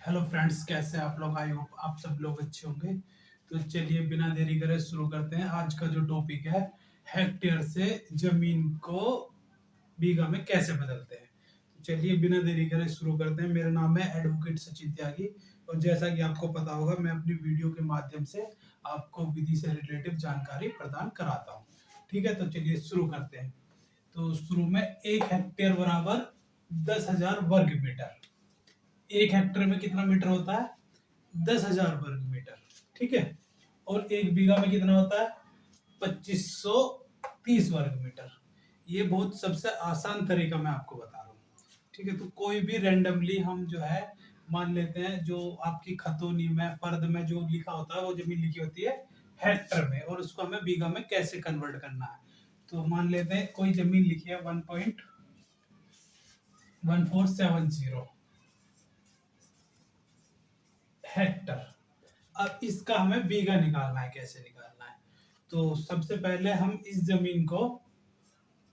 Hello friends, कैसे हैं आप लोग। आई होप आप सब लोग अच्छे होंगे। तो चलिए बिना देरी करे शुरू करते हैं। आज का जो टॉपिक है, हेक्टेयर से जमीन को बीघा में कैसे बदलते हैं। तो चलिए बिना देरी करे शुरू करते हैं। मेरा नाम है एडवोकेट सचिन त्यागी, और जैसा कि आपको पता होगा, मैं अपनी वीडियो के माध्यम से आपको विधि से रिलेटिव जानकारी प्रदान कराता हूँ। ठीक है, तो चलिए शुरू करते हैं। तो शुरू में 1 हेक्टेयर बराबर 10,000 वर्ग मीटर। 1 हेक्टेयर में कितना मीटर होता है? 10,000 वर्ग मीटर। ठीक है। और 1 बीघा में कितना होता है? 2530 वर्ग मीटर। ये बहुत सबसे आसान तरीका मैं आपको बता रहा हूँ। ठीक है, तो कोई भी रेंडमली हम जो है मान लेते हैं, जो आपकी खतौनी में फर्द में जो लिखा होता है, वो जमीन लिखी होती है हेक्टर में, और उसको हमें बीघा में कैसे कन्वर्ट करना है। तो मान लेते हैं कोई जमीन लिखी है 1.1470 हेक्टर। अब इसका हमें बीघा निकालना है। कैसे निकालना है? तो सबसे पहले हम इस जमीन को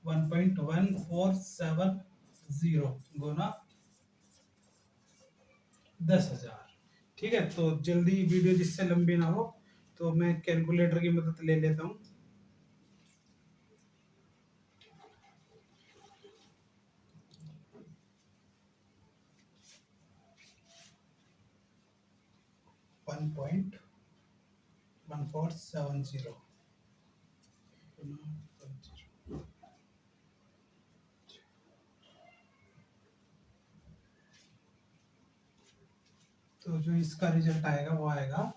1.1470 गुना 10,000। ठीक है, तो जल्दी वीडियो जिससे लंबी ना हो, तो मैं कैलकुलेटर की मदद ले लेता हूँ। वन पॉइंट 1470 तो जो इसका रिजल्ट आएगा वो आएगा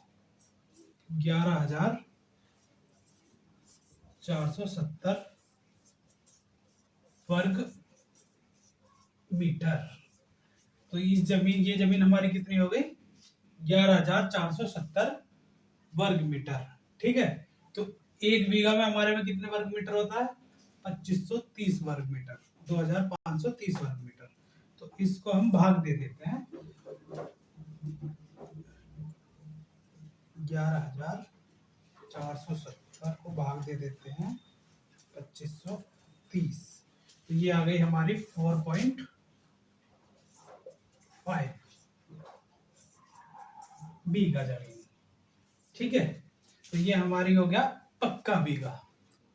11,470 वर्ग मीटर। तो ये जमीन हमारी कितनी हो गई? 11,470 वर्ग मीटर। ठीक है, तो 1 बीघा में हमारे में कितने वर्ग मीटर होता है? 2530 वर्ग मीटर, 2530 वर्ग मीटर। तो इसको हम भाग दे देते हैं। 11,470 को भाग दे देते हैं 2530। तो ये आ गई हमारी 4.5 बीघा जमीन। ठीक है, तो ये हमारी हो गया पक्का बीघा।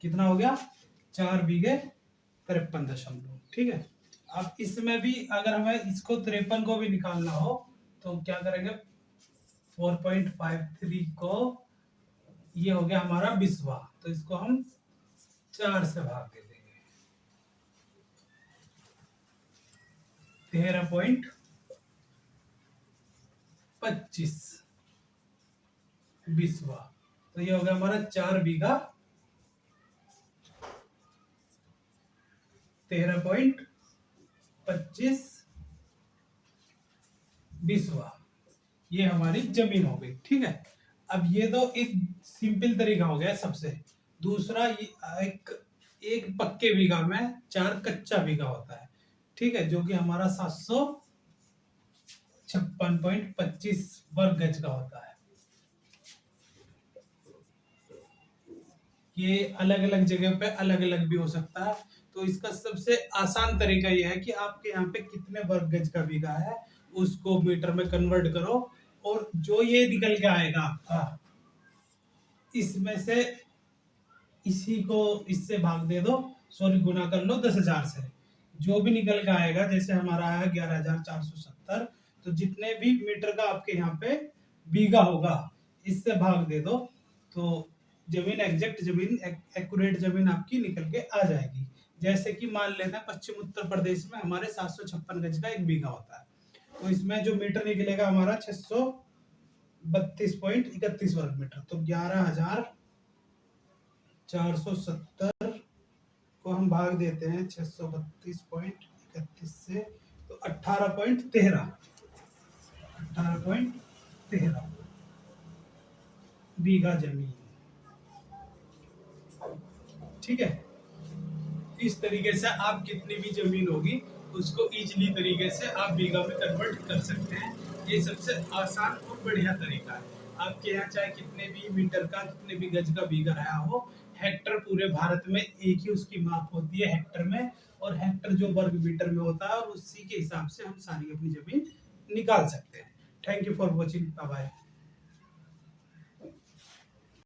कितना हो गया? 4 बीघे 53 दशमलव। ठीक है, अब इसमें भी अगर हमें इसको 53 को भी निकालना हो, तो क्या करेंगे? 4.53 को, ये हो गया हमारा 20वां, तो इसको हम 4 से भाग दे देंगे। 13.25 20वां, तो ये हो गया हमारा 4 बीघा 13.25 20वां, ये हमारी जमीन हो गई। ठीक है, अब ये तो एक सिंपल तरीका हो गया सबसे। दूसरा, एक एक पक्के बीघा में 4 कच्चा बीघा होता है। ठीक है, जो कि हमारा 756.25 वर्ग गज का होता है। ये अलग अलग जगह पे अलग अलग भी हो सकता है। तो इसका सबसे आसान तरीका ये है कि आपके यहाँ पे कितने वर्ग गज का बीघा है, उसको मीटर में कन्वर्ट करो, और जो ये निकल के आएगा आपका, इसमें से इसी को इससे भाग दे दो, सॉरी गुना कर लो 10,000 से। जो भी निकल के आएगा, जैसे हमारा आया 11,470, तो जितने भी मीटर का आपके यहाँ पे बीघा होगा, इससे भाग दे दो, तो जमीन एग्जैक्ट जमीन एक्यूरेट जमीन आपकी निकल के आ जाएगी। जैसे कि मान लेते हैं पश्चिम उत्तर प्रदेश में हमारे 756 गज का 1 बीघा होता है, तो इसमें जो मीटर निकलेगा हमारा 632.31 वर्ग मीटर। तो 11,470 को हम भाग देते हैं 632.31 से, तो 18.13 बीघा जमीन। ठीक है, इस तरीके से आप कितनी भी जमीन होगी उसको इजीली तरीके से आप बीघा में कन्वर्ट कर सकते हैं। ये सबसे आसान और बढ़िया तरीका है। आपके यहाँ चाहे कितने भी मीटर का, कितने भी गज का बीघा रहा हो, हेक्टर पूरे भारत में एक ही उसकी माप होती है हेक्टर में, और हेक्टर जो वर्ग मीटर में होता है, और उसी के हिसाब से हम सारी अपनी जमीन निकाल सकते हैं। Thank you for watching, bye bye.